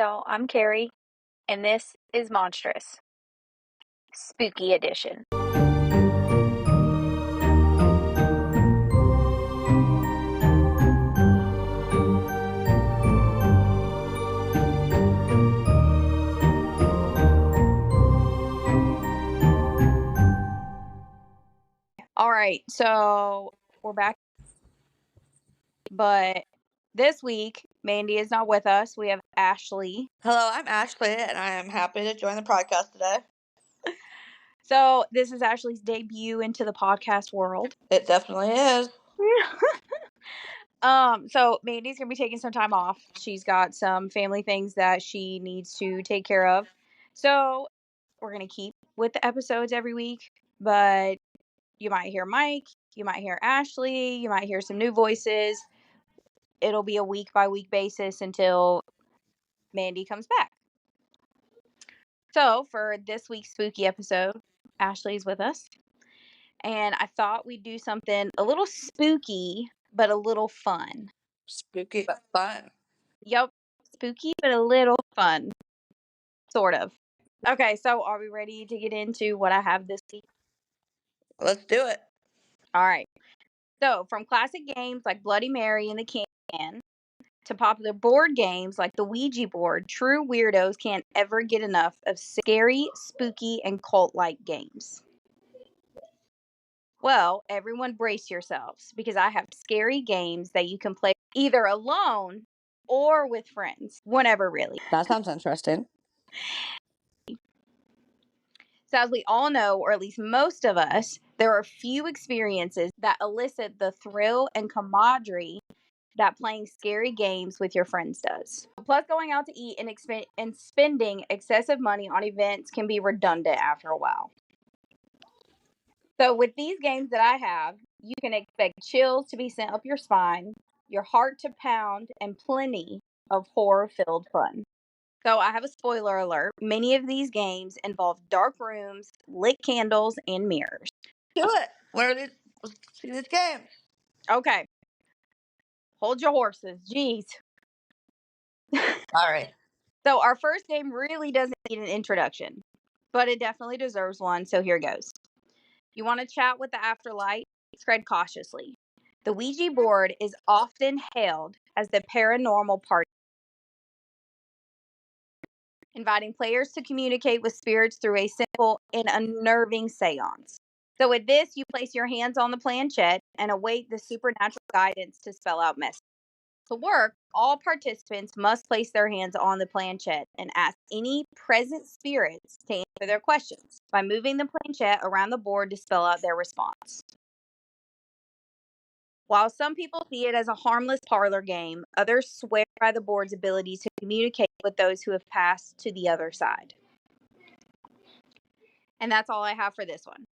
y'all. I'm Carrie, and this is Monstrous, Spooky Edition. All right, so we're back, but this week, Mandy is not with us. We have Ashley. Hello, I'm Ashley, and I am happy to join the podcast today. So this is Ashley's debut into the podcast world. It definitely is. So Mandy's gonna be taking some time off. She's got some family things that she needs to take care of. So we're gonna keep with the episodes every week, but you might hear Mike, you might hear Ashley, you might hear some new voices. It'll be a week by week basis until Mandy comes back. So for this week's spooky episode, Ashley's with us. And I thought we'd do something a little spooky, but a little fun. Spooky but fun. Yep, spooky, but a little fun. Sort of. Okay, so are we ready to get into what I have this week? Let's do it. All right. So from classic games like Bloody Mary and the Can to popular board games like the Ouija board, true weirdos can't ever get enough of scary, spooky, and cult-like games. Well, everyone brace yourselves because I have scary games that you can play either alone or with friends, whenever really. That sounds interesting. So as we all know, or at least most of us, there are few experiences that elicit the thrill and camaraderie that playing scary games with your friends does. Plus, going out to eat and spending excessive money on events can be redundant after a while. So with these games that I have, you can expect chills to be sent up your spine, your heart to pound, and plenty of horror-filled fun. So I have a spoiler alert. Many of these games involve dark rooms, lit candles, and mirrors. Do it. Where are these? Let's see these games. Okay. Hold your horses. Jeez. All right. So our first game really doesn't need an introduction, but it definitely deserves one. So here goes. You want to chat with the afterlife? Tread cautiously. The Ouija board is often hailed as the paranormal party, inviting players to communicate with spirits through a simple and unnerving seance. So with this, you place your hands on the planchette and await the supernatural guidance to spell out messages. To work, all participants must place their hands on the planchette and ask any present spirits to answer their questions by moving the planchette around the board to spell out their response. While some people see it as a harmless parlor game, others swear by the board's ability to communicate with those who have passed to the other side. And that's all I have for this one.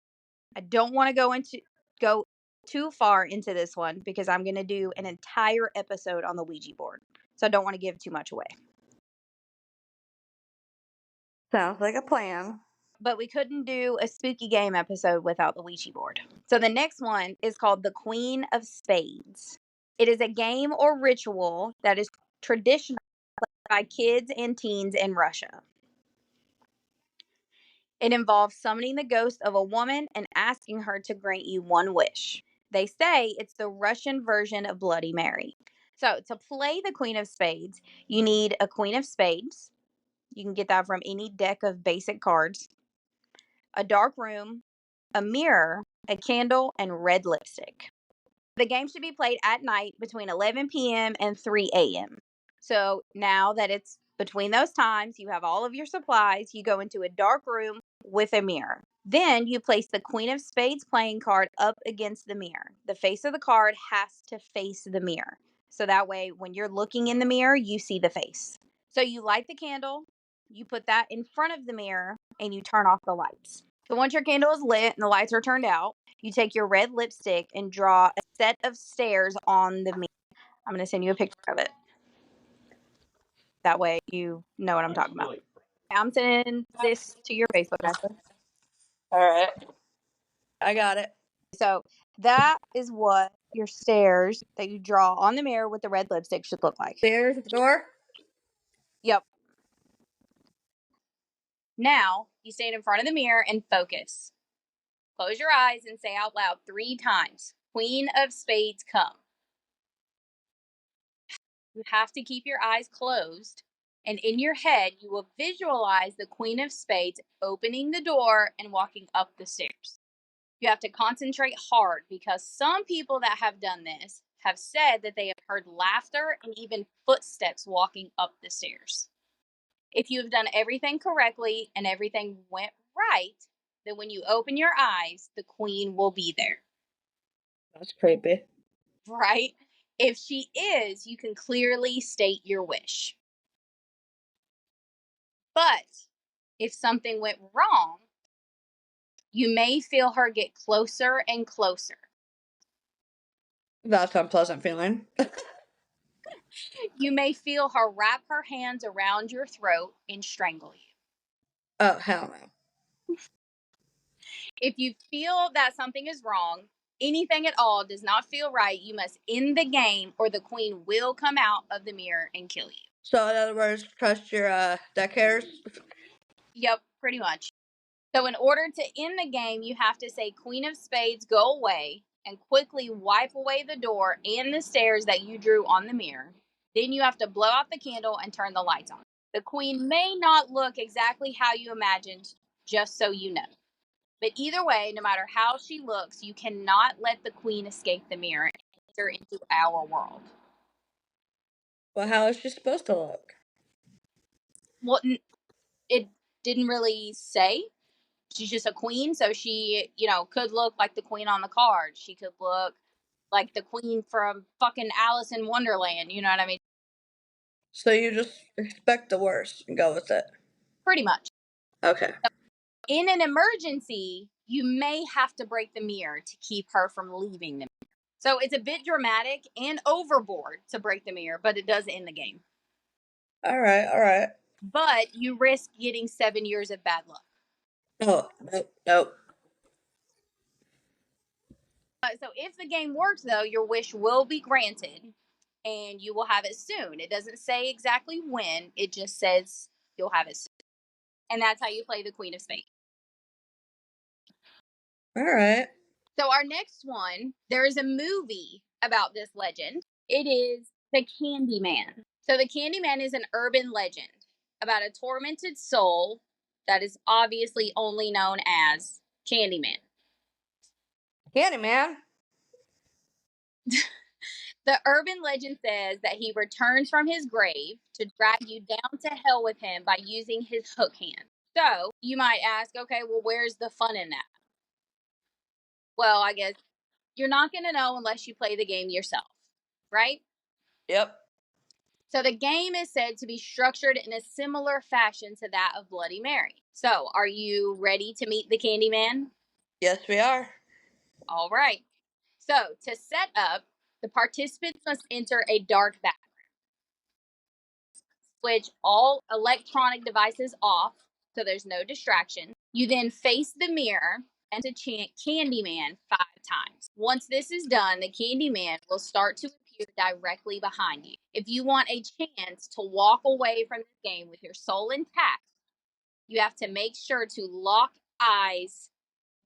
I don't want to go too far into this one because I'm going to do an entire episode on the Ouija board. So I don't want to give too much away. Sounds like a plan. But we couldn't do a spooky game episode without the Ouija board. So the next one is called the Queen of Spades. It is a game or ritual that is traditionally played by kids and teens in Russia. It involves summoning the ghost of a woman and asking her to grant you one wish. They say it's the Russian version of Bloody Mary. So to play the Queen of Spades, you need a Queen of Spades. You can get that from any deck of basic cards. A dark room, a mirror, a candle, and red lipstick. The game should be played at night between 11 p.m. and 3 a.m. So now that it's between those times, you have all of your supplies, you go into a dark room with a mirror. Then you place the Queen of Spades playing card up against the mirror. The face of the card has to face the mirror. So that way, when you're looking in the mirror, you see the face. So you light the candle, you put that in front of the mirror, and you turn off the lights. So once your candle is lit and the lights are turned out, you take your red lipstick and draw a set of stairs on the mirror. I'm going to send you a picture of it. That way you know what I'm talking about. I'm sending this to your Facebook message. All right. I got it. So that is what your stairs that you draw on the mirror with the red lipstick should look like. Stairs at the door? Yep. Now, you stand in front of the mirror and focus. Close your eyes and say out loud 3 times, Queen of Spades, come. You have to keep your eyes closed, and in your head, you will visualize the Queen of Spades opening the door and walking up the stairs. You have to concentrate hard because some people that have done this have said that they have heard laughter and even footsteps walking up the stairs. If you have done everything correctly and everything went right, then when you open your eyes, the queen will be there, That's creepy. right? If she is, you can clearly state your wish. But if something went wrong, you may feel her get closer and closer. That's an unpleasant feeling. You may feel her wrap her hands around your throat and strangle you. Oh, hell no. If you feel that something is wrong, anything at all does not feel right, you must end the game or the queen will come out of the mirror and kill you. So, in other words, trust your deck hairs? Yep, pretty much. So, in order to end the game, you have to say, Queen of Spades, go away, and quickly wipe away the door and the stairs that you drew on the mirror. Then you have to blow out the candle and turn the lights on. The queen may not look exactly how you imagined, just so you know. But either way, no matter how she looks, you cannot let the queen escape the mirror and enter into our world. Well, how is she supposed to look? Well, it didn't really say. She's just a queen, so she, could look like the queen on the card. She could look like the queen from fucking Alice in Wonderland. You know what I mean? So you just expect the worst and go with it. Pretty much. Okay. In an emergency, you may have to break the mirror to keep her from leaving the mirror. So it's a bit dramatic and overboard to break the mirror, but it does end the game. All right, all right. But you risk getting 7 years of bad luck. Oh, nope, nope. So if the game works, though, your wish will be granted and you will have it soon. It doesn't say exactly when, it just says you'll have it soon. And that's how you play the Queen of Spades. All right. So our next one, there is a movie about this legend. It is The Candyman. So the Candyman is an urban legend about a tormented soul that is obviously only known as Candyman. Candyman. The urban legend says that he returns from his grave to drag you down to hell with him by using his hook hand. So you might ask, okay, well, where's the fun in that? Well, I guess you're not going to know unless you play the game yourself, right? Yep. So the game is said to be structured in a similar fashion to that of Bloody Mary. So are you ready to meet the Candyman? Yes, we are. All right. So to set up, the participants must enter a dark bathroom. Switch all electronic devices off so there's no distraction. You then face the mirror and to chant Candyman 5 times. Once this is done, the Candyman will start to appear directly behind you. If you want a chance to walk away from this game with your soul intact, you have to make sure to lock eyes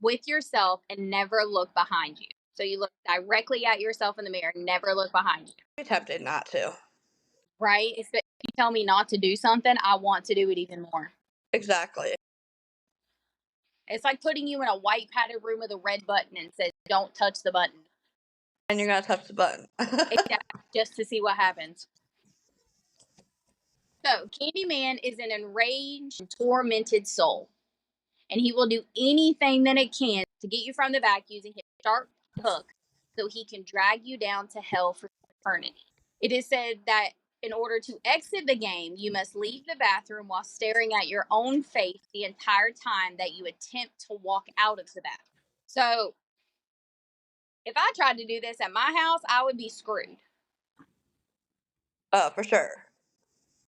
with yourself and never look behind you. So you look directly at yourself in the mirror, never look behind you. I'm tempted not to. Right? If you tell me not to do something, I want to do it even more. Exactly. It's like putting you in a white padded room with a red button and says, don't touch the button. And you're going to touch the button. Exactly, just to see what happens. So, Candyman is an enraged, tormented soul. And he will do anything that it can to get you from the back using his sharp hook so he can drag you down to hell for eternity. It is said that in order to exit the game, you must leave the bathroom while staring at your own face the entire time that you attempt to walk out of the bathroom. So, if I tried to do this at my house, I would be screwed. Oh, for sure.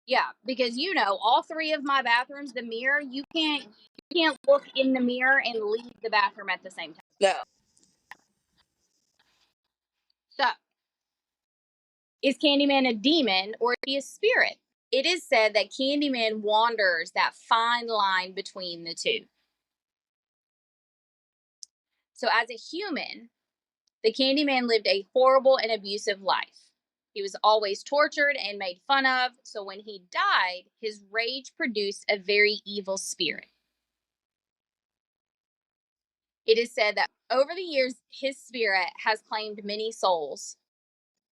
Yeah, because all 3 of my bathrooms, the mirror, you can't look in the mirror and leave the bathroom at the same time. No. So, is Candyman a demon or is he a spirit? It is said that Candyman wanders that fine line between the two. So as a human, the Candyman lived a horrible and abusive life. He was always tortured and made fun of, so when he died, his rage produced a very evil spirit. It is said that over the years, his spirit has claimed many souls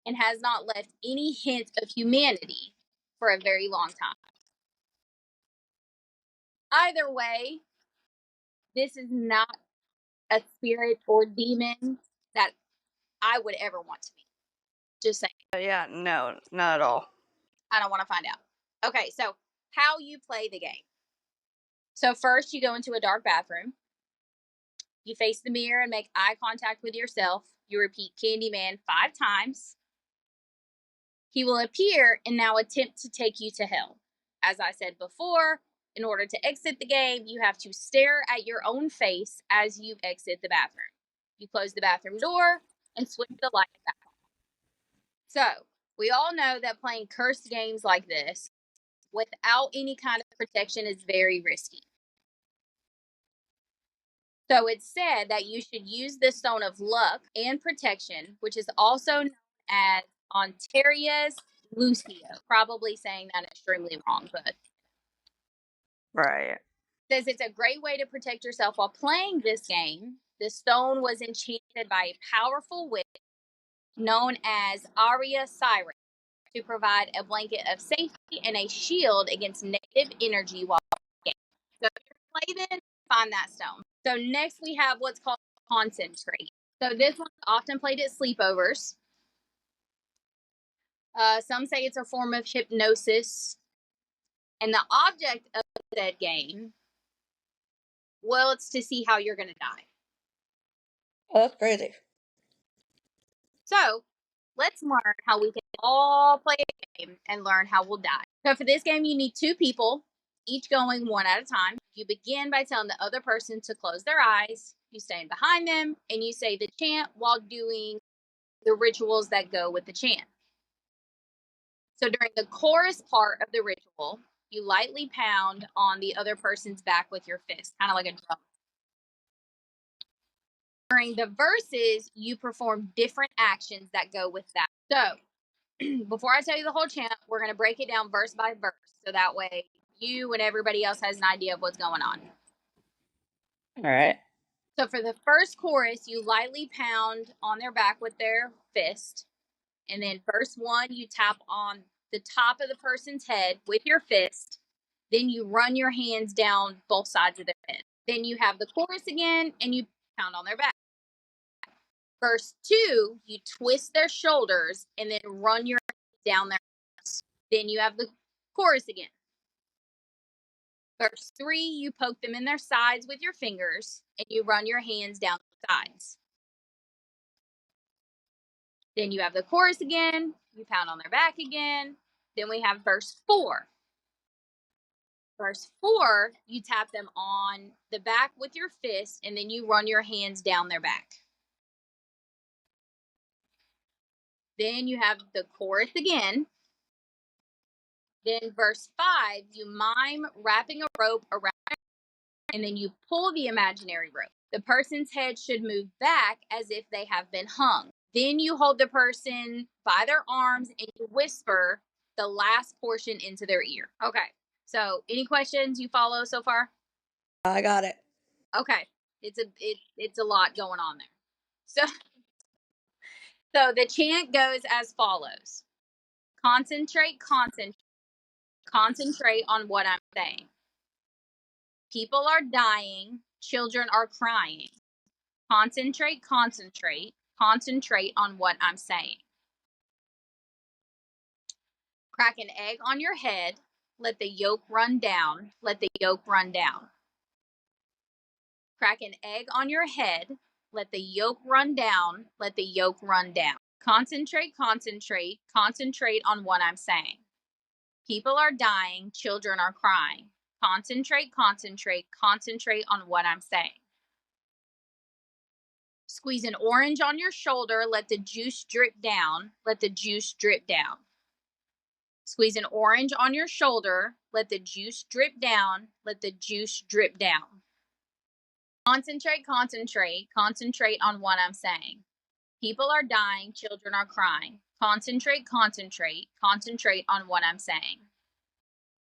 and has not left any hint of humanity for a very long time. Either way, this is not a spirit or demon that I would ever want to be. Just saying. Yeah, no, not at all. I don't want to find out. Okay, so how you play the game. So first you go into a dark bathroom. You face the mirror and make eye contact with yourself. You repeat Candyman 5 times. He will appear and now attempt to take you to hell. As I said before, in order to exit the game, you have to stare at your own face as you exit the bathroom. You close the bathroom door and switch the light back on. So, we all know that playing cursed games like this without any kind of protection is very risky. So it's said that you should use the stone of luck and protection, which is also known as Ontarius Lucio. Probably saying that extremely wrong, but Right. says it's a great way to protect yourself while playing this game. The stone was enchanted by a powerful witch known as Aria Cyrus to provide a blanket of safety and a shield against negative energy while playing. So if you're play this, find that stone. So next we have what's called concentrate. So this one's often played at sleepovers. Some say it's a form of hypnosis. And the object of that game, well, it's to see how you're going to die. Oh, that's crazy. So let's learn how we can all play a game and learn how we'll die. So for this game, you need 2 people, each going one at a time. You begin by telling the other person to close their eyes. You stand behind them and you say the chant while doing the rituals that go with the chant. So during the chorus part of the ritual, you lightly pound on the other person's back with your fist, kind of like a drum. During the verses, you perform different actions that go with that. So before I tell you the whole chant, we're going to break it down verse by verse. So that way you and everybody else has an idea of what's going on. All right. So for the first chorus, you lightly pound on their back with their fist. And then verse 1, you tap on the top of the person's head with your fist. Then you run your hands down both sides of their head. Then you have the chorus again and you pound on their back. Verse 2, you twist their shoulders and then run your hands down their arms. Then you have the chorus again. Verse 3, you poke them in their sides with your fingers and you run your hands down the sides. Then you have the chorus again, you pound on their back again. Then we have verse 4. Verse 4, you tap them on the back with your fist and then you run your hands down their back. Then you have the chorus again. Then verse 5, you mime wrapping a rope around and then you pull the imaginary rope. The person's head should move back as if they have been hung. Then you hold the person by their arms and you whisper the last portion into their ear. Okay, so any questions you follow so far? I got it. Okay, it's a lot going on there. So the chant goes as follows. Concentrate on what I'm saying. People are dying, children are crying. Concentrate on what I'm saying. Crack an egg on your head, let the yolk run down, let the yolk run down. Crack an egg on your head, let the yolk run down, let the yolk run down. Concentrate on what I'm saying. People are dying, children are crying. Concentrate on what I'm saying. Squeeze an orange on your shoulder, let the juice drip down, let the juice drip down. Squeeze an orange on your shoulder. Let the juice drip down. Let the juice drip down. Concentrate, concentrate, concentrate on what I'm saying. People are dying, children are crying. Concentrate, concentrate, concentrate on what I'm saying.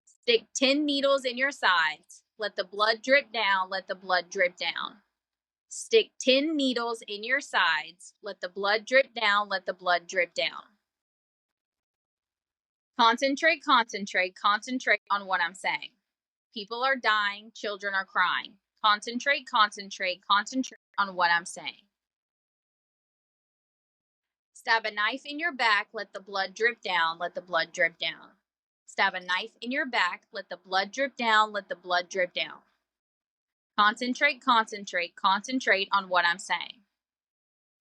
Stick 10 needles in your sides. Let the blood drip down, let the blood drip down. Stick 10 needles in your sides. Let the blood drip down, let the blood drip down. Concentrate, concentrate, concentrate on what I'm saying. People are dying, children are crying. Concentrate, concentrate, concentrate on what I'm saying. Stab a knife in your back, let the blood drip down, let the blood drip down. Stab a knife in your back, let the blood drip down, let the blood drip down. Concentrate, concentrate, concentrate on what I'm saying.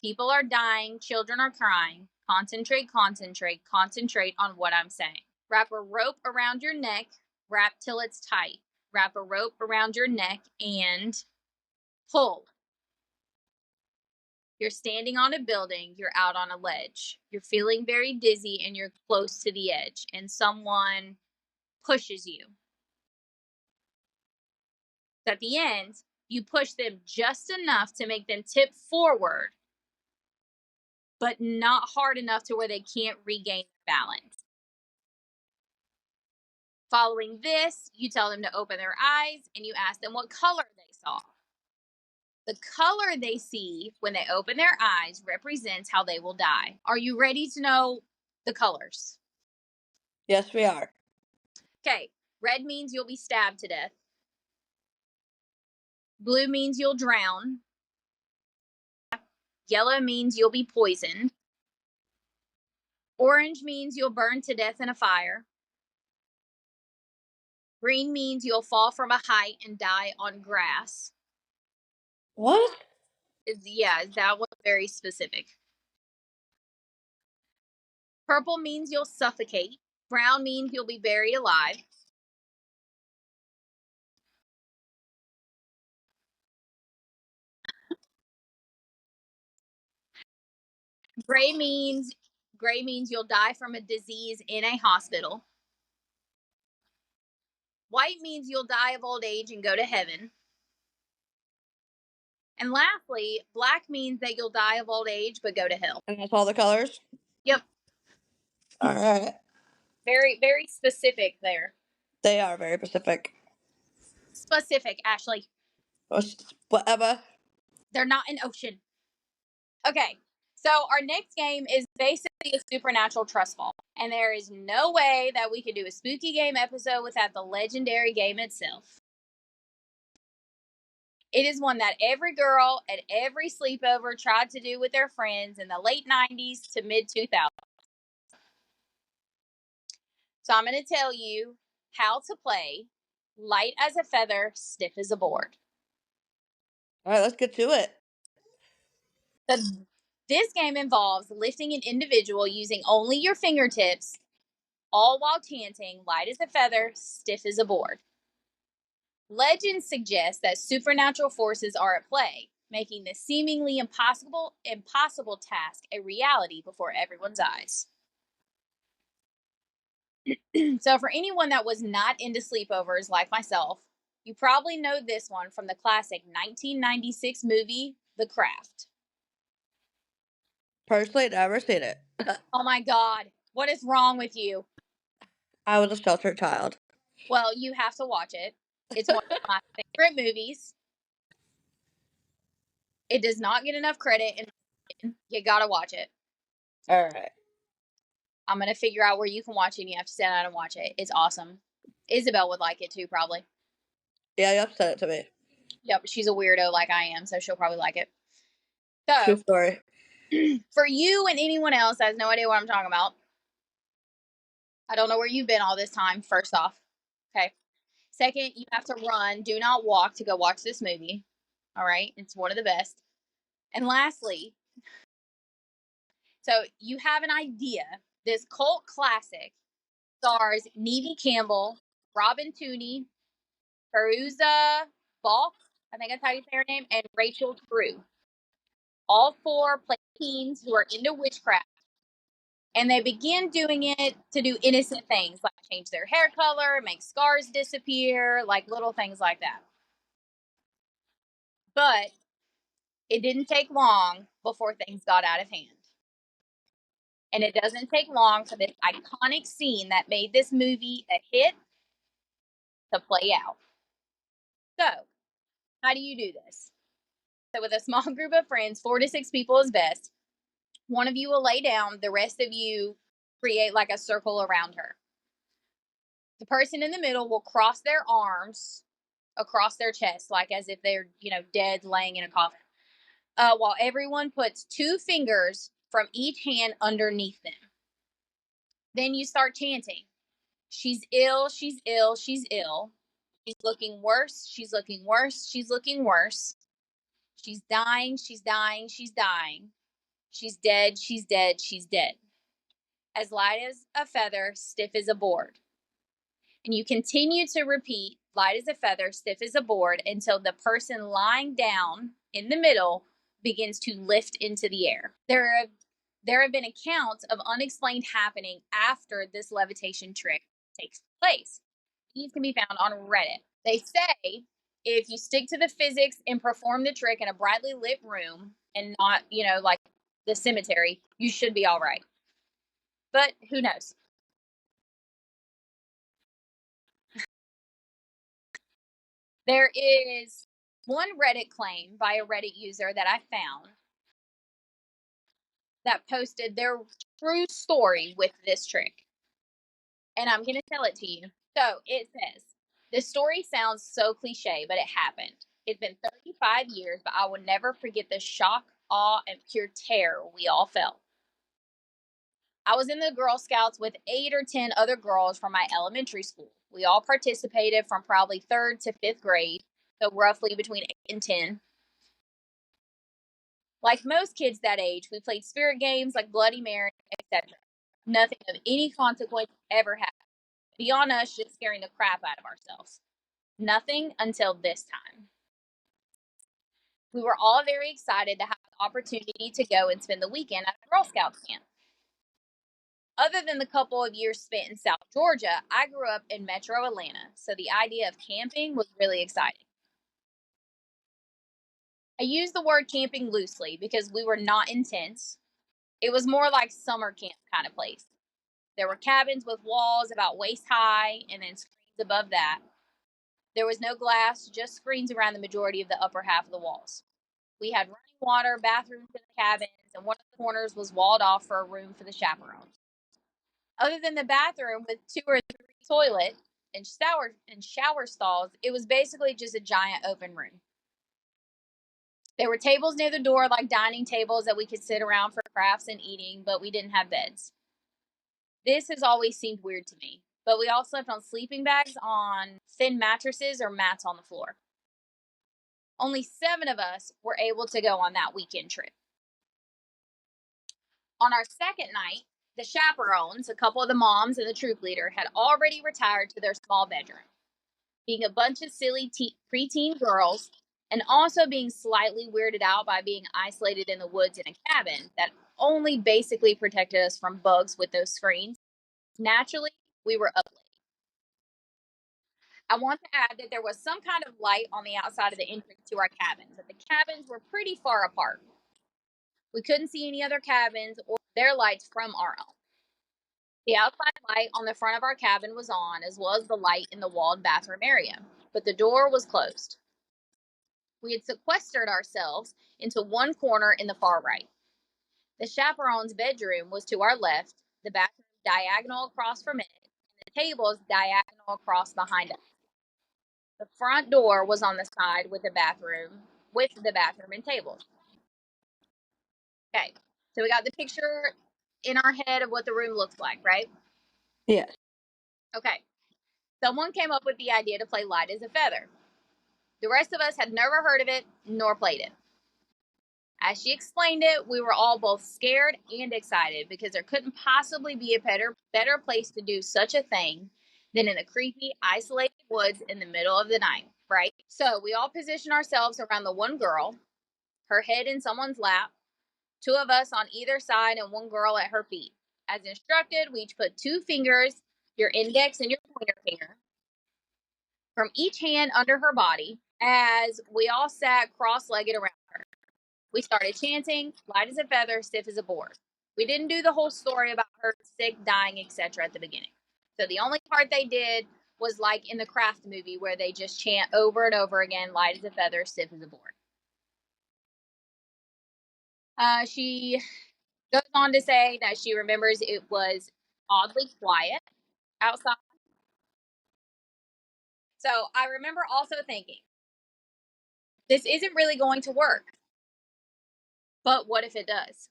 People are dying, children are crying. Concentrate, concentrate, concentrate on what I'm saying. Wrap a rope around your neck, wrap till it's tight. Wrap a rope around your neck and pull. You're standing on a building, you're out on a ledge. You're feeling very dizzy and you're close to the edge, and someone pushes you. At the end, you push them just enough to make them tip forward, but not hard enough to where they can't regain balance. Following this, you tell them to open their eyes and you ask them what color they saw. The color they see when they open their eyes represents how they will die. Are you ready to know the colors? Yes, we are. Okay, red means you'll be stabbed to death. Blue means you'll drown. Yellow means you'll be poisoned. Orange means you'll burn to death in a fire. Green means you'll fall from a height and die on grass. What? That one's very specific. Purple means you'll suffocate. Brown means you'll be buried alive. Gray means you'll die from a disease in a hospital. White means you'll die of old age and go to heaven. And lastly, black means that you'll die of old age but go to hell. And that's all the colors? Yep. All right. Very, very specific there. They are very specific. Specific, Ashley. Whatever. They're not an ocean. Okay, so our next game is basically a supernatural trust fall. And there is no way that we could do a spooky game episode without the legendary game itself. It is one that every girl at every sleepover tried to do with their friends in the late 90s to mid 2000s. So I'm going to tell you how to play light as a feather, stiff as a board. All right, let's get to it. This game involves lifting an individual using only your fingertips, all while chanting light as a feather, stiff as a board. Legends suggest that supernatural forces are at play, making this seemingly impossible task a reality before everyone's eyes. So for anyone that was not into sleepovers like myself, you probably know this one from the classic 1996 movie, The Craft. Personally, never seen it. Oh my God, what is wrong with you? I was a sheltered child. Well, you have to watch it. It's one of my favorite movies. It does not get enough credit, and you gotta watch it. All right. I'm gonna figure out where you can watch it, and you have to sit down and watch it. It's awesome. Isabel would like it too, probably. Yeah, you have to send it to me. Yep, she's a weirdo like I am, so she'll probably like it. True So, story. for you and anyone else that has no idea what I'm talking about, I don't know where you've been all this time, first off. Okay. Second, you have to run, do not walk to go watch this movie. All right. It's one of the best. And lastly, so you have an idea. This cult classic stars Neve Campbell, Robin Tooney, Perusa Balk, I think that's how you say her name, and Rachel True. All four play teens who are into witchcraft. And they begin doing it to do innocent things, like change their hair color, make scars disappear, like little things like that. But it didn't take long before things got out of hand. And it doesn't take long for this iconic scene that made this movie a hit to play out. So, how do you do this? So, with a small group of friends, 4 to 6 people is best. One of you will lay down, the rest of you create like a circle around her. The person in the middle will cross their arms across their chest, like as if they're, dead laying in a coffin. While everyone puts 2 fingers from each hand underneath them. Then you start chanting. She's ill, she's ill, she's ill. She's looking worse, she's looking worse, she's looking worse. She's dying, she's dying, she's dying. She's dead, she's dead, she's dead. As light as a feather, stiff as a board. And you continue to repeat, light as a feather, stiff as a board, until the person lying down in the middle begins to lift into the air. There have been accounts of unexplained happening after this levitation trick takes place. These can be found on Reddit. They say if you stick to the physics and perform the trick in a brightly lit room and not, like the cemetery, you should be all right. But who knows? There is one Reddit claim by a Reddit user that I found that posted their true story with this trick. And I'm going to tell it to you. So it says, this story sounds so cliche, but it happened. It's been 35 years, but I will never forget the shock, awe, and pure terror we all felt. I was in the Girl Scouts with 8 or 10 other girls from my elementary school. We all participated from probably 3rd to 5th grade, so roughly between 8 and 10. Like most kids that age, we played spirit games like Bloody Mary, etc. Nothing of any consequence ever happened. Beyond us just scaring the crap out of ourselves. Nothing until this time. We were all very excited to have the opportunity to go and spend the weekend at a Girl Scout camp. Other than the couple of years spent in South Georgia, I grew up in Metro Atlanta, so the idea of camping was really exciting. I use the word camping loosely because we were not intense. It was more like summer camp kind of place. There were cabins with walls about waist high and then screens above that. There was no glass, just screens around the majority of the upper half of the walls. We had running water, bathrooms in the cabins, and one of the corners was walled off for a room for the chaperones. Other than the bathroom with 2 or 3 toilets and shower stalls, it was basically just a giant open room. There were tables near the door, like dining tables that we could sit around for crafts and eating, but we didn't have beds. This has always seemed weird to me, but we all slept on sleeping bags on thin mattresses or mats on the floor. Only 7 of us were able to go on that weekend trip. On our second night, the chaperones, a couple of the moms and the troop leader, had already retired to their small bedroom. Being a bunch of silly preteen girls and also being slightly weirded out by being isolated in the woods in a cabin that only basically protected us from bugs with those screens, naturally, we were up late. I want to add that there was some kind of light on the outside of the entrance to our cabins, but the cabins were pretty far apart. We couldn't see any other cabins or their lights from our own. The outside light on the front of our cabin was on, as well as the light in the walled bathroom area, but the door was closed. We had sequestered ourselves into one corner in the far right. The chaperone's bedroom was to our left, the bathroom diagonal across from it, and the tables diagonal across behind us. The front door was on the side with the bathroom and tables. Okay, so we got the picture in our head of what the room looks like, right? Yes. Okay. Someone came up with the idea to play light as a feather. The rest of us had never heard of it nor played it. As she explained it, we were all both scared and excited because there couldn't possibly be a better place to do such a thing than in the creepy, isolated woods in the middle of the night, right? So we all positioned ourselves around the one girl, her head in someone's lap, 2 of us on either side and one girl at her feet. As instructed, we each put 2 fingers, your index and your pointer finger, from each hand under her body as we all sat cross-legged around her. We started chanting, light as a feather, stiff as a board. We didn't do the whole story about her sick, dying, etc. at the beginning. So the only part they did was like in the Craft movie where they just chant over and over again, light as a feather, stiff as a board. She goes on to say that she remembers it was oddly quiet outside. So I remember also thinking, this isn't really going to work. But what if it does?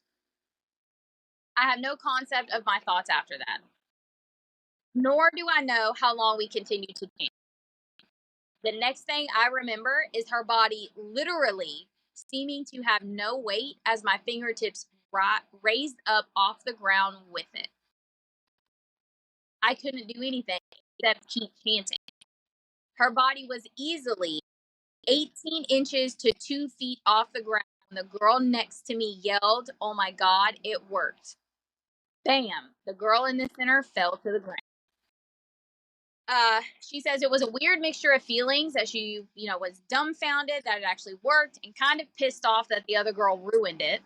I have no concept of my thoughts after that. Nor do I know how long we continued to chant. The next thing I remember is her body literally seeming to have no weight as my fingertips raised up off the ground with it. I couldn't do anything except keep chanting. Her body was easily 18 inches to 2 feet off the ground. The girl next to me yelled, "Oh my God, it worked." Bam! The girl in the center fell to the ground. She says it was a weird mixture of feelings that she, was dumbfounded that it actually worked and kind of pissed off that the other girl ruined it.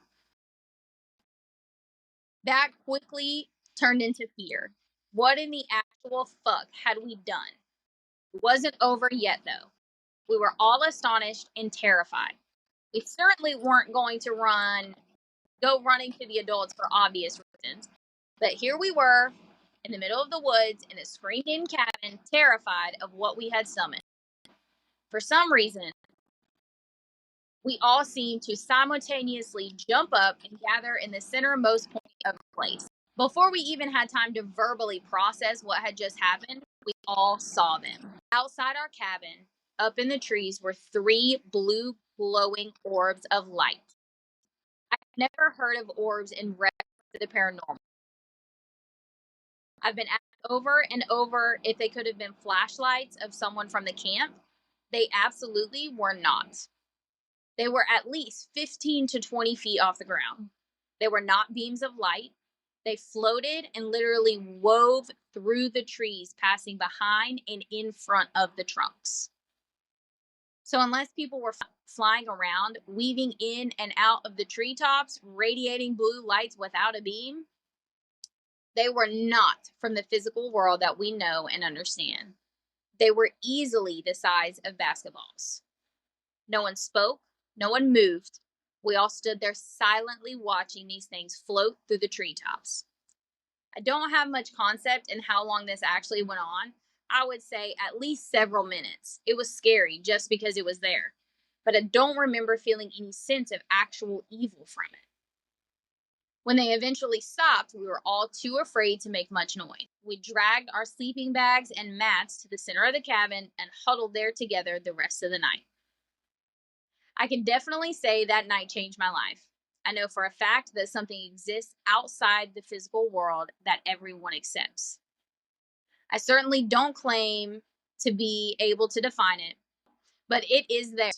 That quickly turned into fear. What in the actual fuck had we done? It wasn't over yet, though. We were all astonished and terrified. We certainly weren't going to go running to the adults for obvious reasons. But here we were, in the middle of the woods, in a screened-in cabin, terrified of what we had summoned. For some reason, we all seemed to simultaneously jump up and gather in the centermost point of the place. Before we even had time to verbally process what had just happened, we all saw them. Outside our cabin, up in the trees, were 3 blue glowing orbs of light. I've never heard of orbs in reference to the paranormal. I've been asked over and over if they could have been flashlights of someone from the camp. They absolutely were not. They were at least 15 to 20 feet off the ground. They were not beams of light. They floated and literally wove through the trees, passing behind and in front of the trunks. So unless people were flying around, weaving in and out of the treetops, radiating blue lights without a beam, they were not from the physical world that we know and understand. They were easily the size of basketballs. No one spoke. No one moved. We all stood there silently watching these things float through the treetops. I don't have much concept in how long this actually went on. I would say at least several minutes. It was scary just because it was there. But I don't remember feeling any sense of actual evil from it. When they eventually stopped, we were all too afraid to make much noise. We dragged our sleeping bags and mats to the center of the cabin and huddled there together the rest of the night. I can definitely say that night changed my life. I know for a fact that something exists outside the physical world that everyone accepts. I certainly don't claim to be able to define it, but it is there.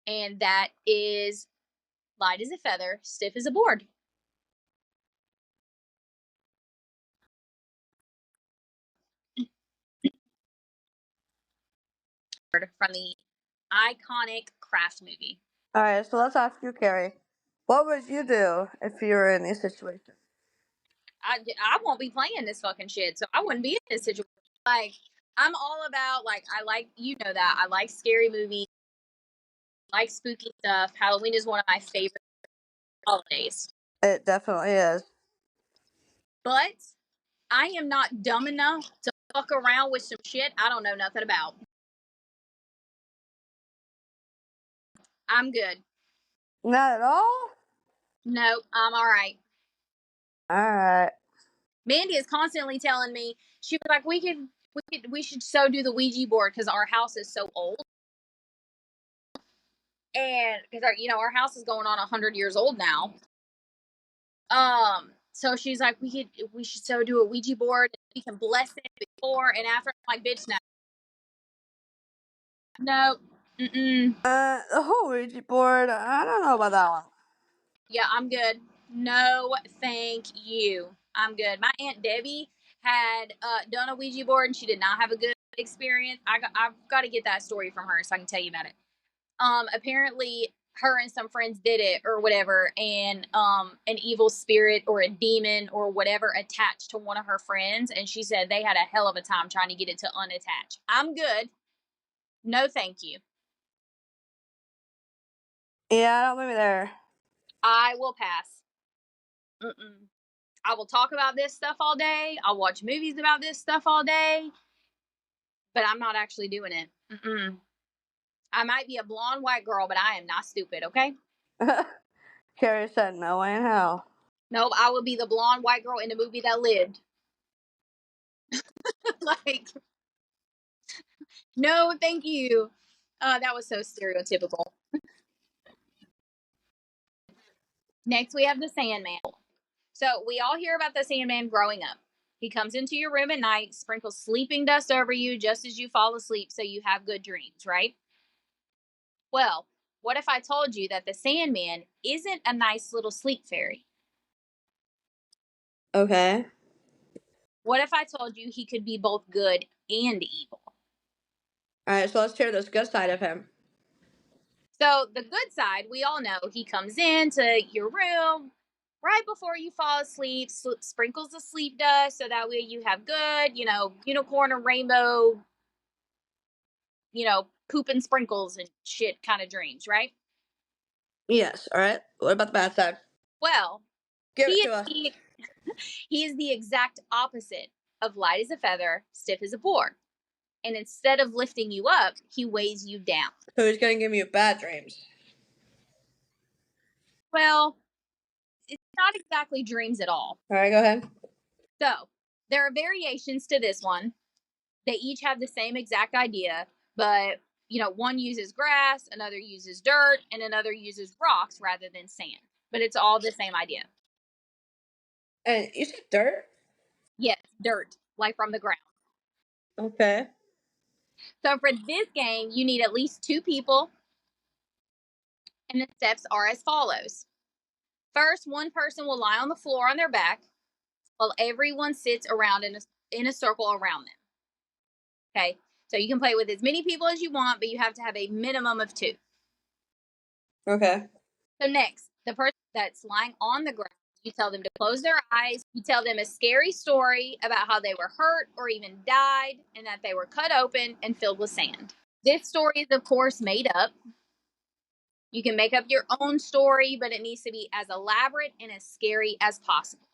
And that is light as a feather, stiff as a board. From the iconic Craft movie. Alright, so let's ask you, Carrie. What would you do if you were in this situation? I won't be playing this fucking shit, so I wouldn't be in this situation. Like, I'm all about, I like, that. I like scary movies, like spooky stuff. Halloween is one of my favorite holidays. It definitely is. But I am not dumb enough to fuck around with some shit I don't know nothing about. I'm good. Not at all? No, I'm all right. Alright. Mandy is constantly telling me, she was like, we should so do the Ouija board because our house is so old. And because our house is going on 100 years old now. So she's like, we should so do a Ouija board. We can bless it before and after. I'm like, bitch, no. Mm-mm. The whole Ouija board, I don't know about that one. Yeah, I'm good. No, thank you. I'm good. My Aunt Debbie had done a Ouija board and she did not have a good experience. I've got to get that story from her so I can tell you about it. Apparently her and some friends did it or whatever, and an evil spirit or a demon or whatever attached to one of her friends, and she said they had a hell of a time trying to get it to unattach. I'm good. No, thank you. Yeah, I don't blame you there. I will pass. Mm-mm. I will talk about this stuff all day. I'll watch movies about this stuff all day, but I'm not actually doing it. Mm-mm. I might be a blonde white girl, but I am not stupid, okay? Carrie said no way in hell. Nope, I will be the blonde white girl in the movie that lived. Like, no, thank you. That was so stereotypical. Next, we have the Sandman. So, we all hear about the Sandman growing up. He comes into your room at night, sprinkles sleeping dust over you just as you fall asleep so you have good dreams, right? Well, what if I told you that the Sandman isn't a nice little sleep fairy? Okay. What if I told you he could be both good and evil? Alright, so let's hear this good side of him. So, the good side, we all know he comes into your room right before you fall asleep, sprinkles the sleep dust so that way you have good, unicorn and rainbow, poop and sprinkles and shit kind of dreams, right? Yes, alright. What about the bad side? Well, Give he it is to us. he is the exact opposite of light as a feather, stiff as a board. And instead of lifting you up, he weighs you down. So he's gonna give you bad dreams. Well, it's not exactly dreams at all. Alright, go ahead. So, there are variations to this one. They each have the same exact idea, but one uses grass, another uses dirt, and another uses rocks rather than sand. But it's all the same idea. And you said dirt? Yes, dirt, like from the ground. Okay. So for this game, you need at least two people, and the steps are as follows. First, one person will lie on the floor on their back while everyone sits around in a circle around them. Okay, so you can play with as many people as you want, but you have to have a minimum of two. Okay. So next, the person that's lying on the ground, you tell them to close their eyes. You tell them a scary story about how they were hurt or even died and that they were cut open and filled with sand. This story is, of course, made up. You can make up your own story, but it needs to be as elaborate and as scary as possible.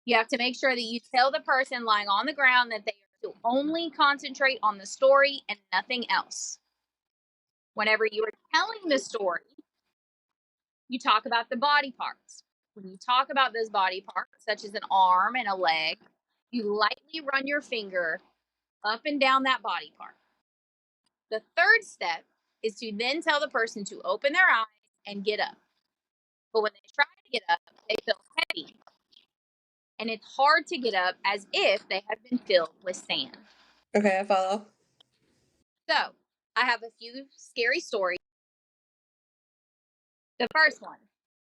You have to make sure that you tell the person lying on the ground that they are to only concentrate on the story and nothing else. Whenever you are telling the story, you talk about the body parts. When you talk about those body parts, such as an arm and a leg, you lightly run your finger up and down that body part. The third step is to then tell the person to open their eyes and get up. But when they try to get up, they feel heavy. And it's hard to get up as if they have been filled with sand. Okay, I follow. So, I have a few scary stories. The first one,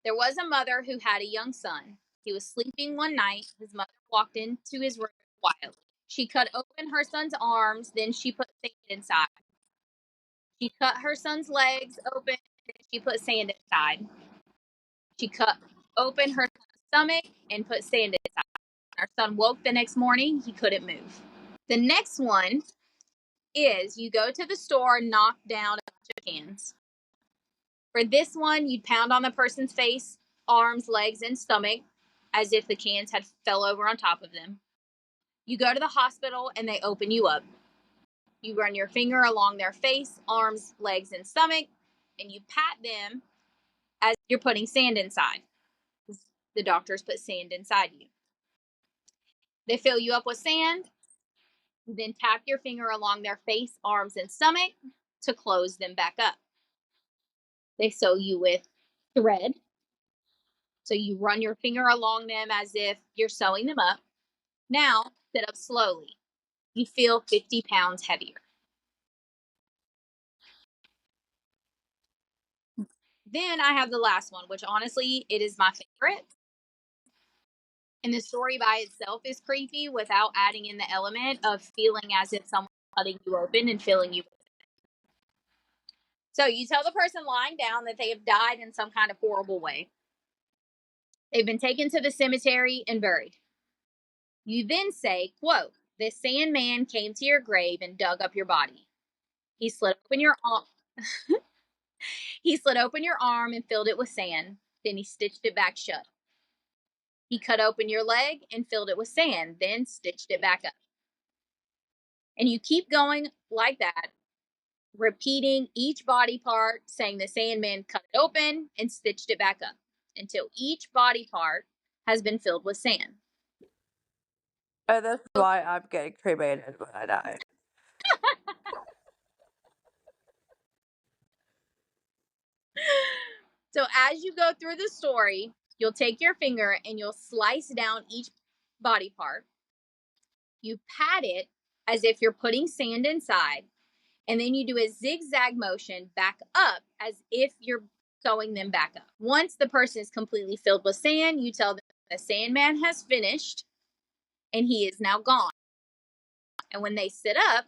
there was a mother who had a young son. He was sleeping one night. His mother walked into his room quietly. She cut open her son's arms, then she put sand inside. She cut her son's legs open, then she put sand inside. She cut open her son's stomach and put sand inside. Our son woke the next morning, he couldn't move. The next one is you go to the store and knock down a bunch of cans. For this one, you'd pound on the person's face, arms, legs, and stomach as if the cans had fell over on top of them. You go to the hospital and they open you up. You run your finger along their face, arms, legs, and stomach, and you pat them as you're putting sand inside. The doctors put sand inside you. They fill you up with sand. You then tap your finger along their face, arms, and stomach to close them back up. They sew you with thread. So you run your finger along them as if you're sewing them up. Now, sit up slowly. You feel 50 pounds heavier. Then I have the last one, which honestly, it is my favorite. And the story by itself is creepy without adding in the element of feeling as if someone's cutting you open and filling you. So you tell the person lying down that they have died in some kind of horrible way. They've been taken to the cemetery and buried. You then say, quote, "This Sandman came to your grave and dug up your body. He slid open your arm. He slid open your arm and filled it with sand. Then he stitched it back shut. He cut open your leg and filled it with sand, then stitched it back up." And you keep going like that, repeating each body part, saying the Sandman cut it open and stitched it back up until each body part has been filled with sand. And that's why I'm getting cremated when I die. So as you go through the story, you'll take your finger and you'll slice down each body part. You pat it as if you're putting sand inside, and then you do a zigzag motion back up as if you're sewing them back up. Once the person is completely filled with sand, you tell them the Sandman has finished and he is now gone. And when they sit up,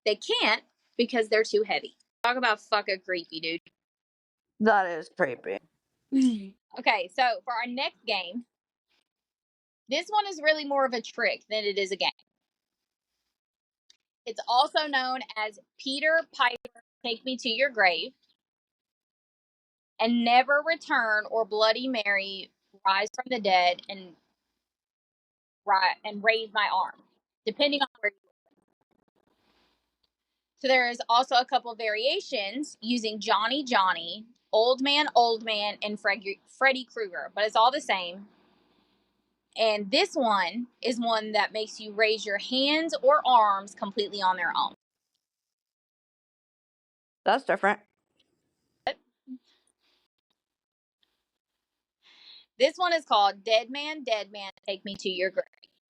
they can't because they're too heavy. Talk about fucking creepy, dude. That is creepy. Okay, so for our next game, this one is really more of a trick than it is a game. It's also known as Peter Piper, Take Me to Your Grave, and Never Return or Bloody Mary, Rise from the Dead and Raise My Arm, depending on where you are. So there is also a couple variations using Johnny Johnny, Old Man, and Freddy Krueger, but it's all the same. And this one is one that makes you raise your hands or arms completely on their own. That's different. This one is called Dead Man, Take Me to Your Grave.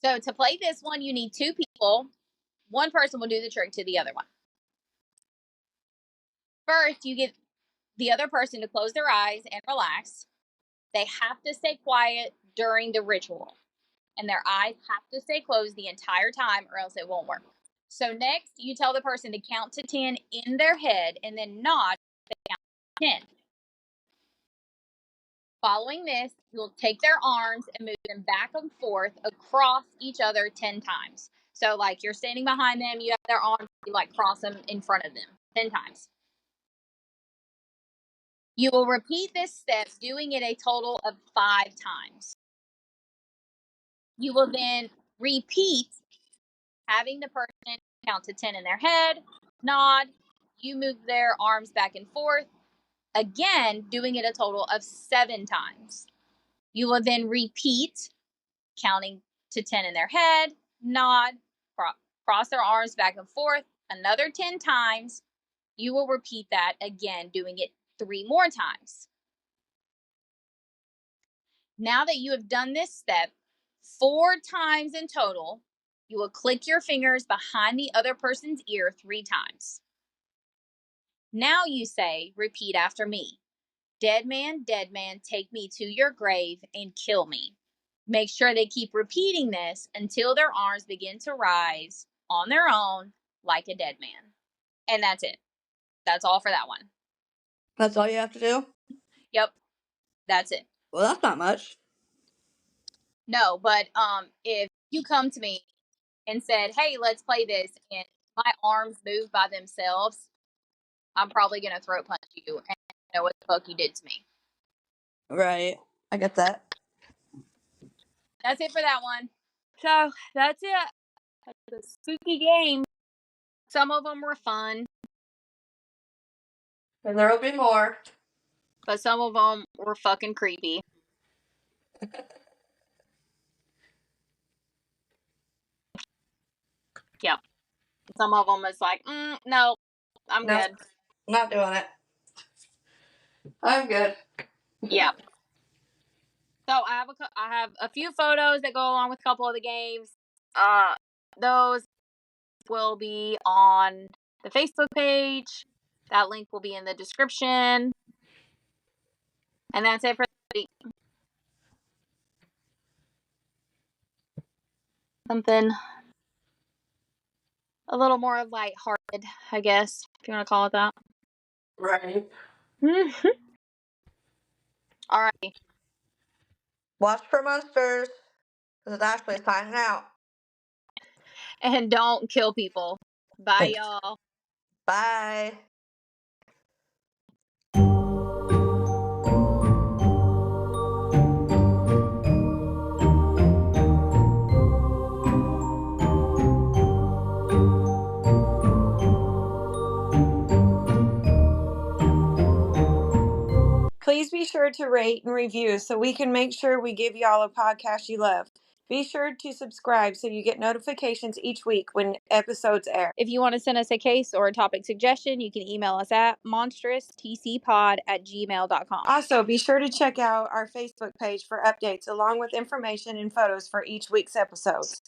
So to play this one, you need two people. One person will do the trick to the other one. First, you get the other person to close their eyes and relax. They have to stay quiet during the ritual, and their eyes have to stay closed the entire time, or else it won't work. So next, you tell the person to count to 10 in their head and then nod to count to 10. Following this, you'll take their arms and move them back and forth across each other 10 times. So like you're standing behind them, you have their arms, you like cross them in front of them 10 times. You will repeat this step, doing it a total of 5 times. You will then repeat, having the person count to 10 in their head, nod, you move their arms back and forth, again, doing it a total of 7 times. You will then repeat, counting to 10 in their head, nod, cross their arms back and forth, another 10 times. You will repeat that again, doing it 3 more times. Now that you have done this step 4 times in total, you will click your fingers behind the other person's ear 3 times. Now you say, repeat after me. Dead man, take me to your grave and kill me. Make sure they keep repeating this until their arms begin to rise on their own like a dead man. And that's it. That's all for that one. That's all you have to do? Yep. That's it. Well, that's not much. No, but if you come to me and said, "Hey, let's play this," and my arms move by themselves, I'm probably gonna throat punch you and know what the fuck you did to me. Right. I get that. That's it for that one. So that's it. That's a spooky game. Some of them were fun, And there will be more. but some of them were fucking creepy. Yeah. Some of them is like, no, I'm No, good. not doing it. I'm good. Yeah. So I have a few photos that go along with a couple of the games. Those will be on the Facebook page. That link will be in the description. And that's it for the week. something a little more lighthearted, I guess, if you want to call it that. Right. All right. Watch for monsters. This is Ashley signing out. And don't kill people. Bye, Thanks. y'all. Bye. Please be sure to rate and review so we can make sure we give y'all a podcast you love. Be sure to subscribe so you get notifications each week when episodes air. If you want to send us a case or a topic suggestion, you can email us at monstroustcpod@gmail.com. Also, be sure to check out our Facebook page for updates along with information and photos for each week's episodes.